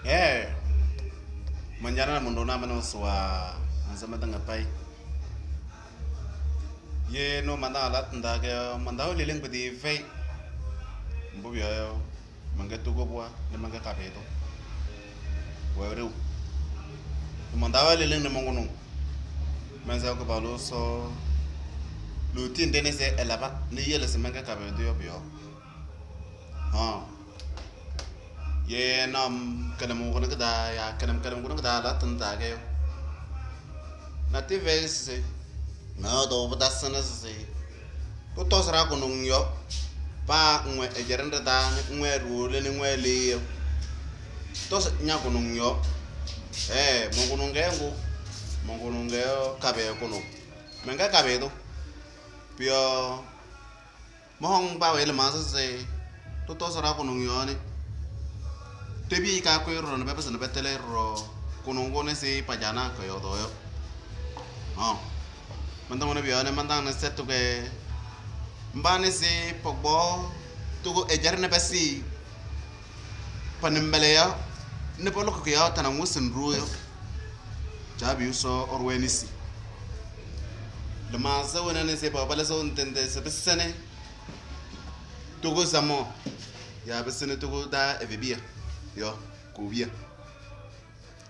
Eh, manjana mundo na mano swa anzama danga pai. Ye no manda alat ndaga manda lileng pedi fei. Mbo biya manga tugo bwa ne manga kapeto. Weru. Manda lileng ne mongono. Menza ko balo so lutin dene se elaba ne yele se manga kapeto yo biyo. Ha. Ye nam kanam ko da ya kanam ko da la tan da ge na ti ve se na do bada sana se to sara ko nung yo pa ngwe e jerenda da ngwe ru le ni ngwe le to nya ko nung yo mo ko nung ge ka be ko no menga ka be do pio mo hong ba we le ma se to sara ko nung yo ni tebi ka ko ro na be se na betele ro kunungo ne se pajana ko yo do yo manda mona biya ne manda na setu ke mbane se pogbo to e jarne basi panembele ya ne polo ko ya tana musin ru yo jabi so orwenisi le maza wona ne se baba le so ntende se besene to go samo ya besene to go da evebia yo ko bia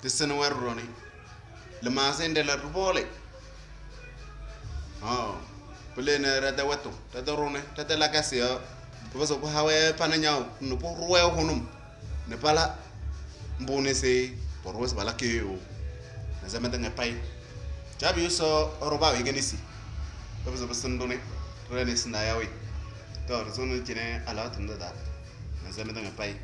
te sene werro ni le maza inde la rubole pelene rada wetu rada rone rada la kasia to so ko hawe pananyao no po ruwe honum ne pala mbone se por wes bala ke o na zamanda ngapai jabi so roba we genisi to so besendone rene sna yawi to so no tine ala tunda da na zamanda ngapai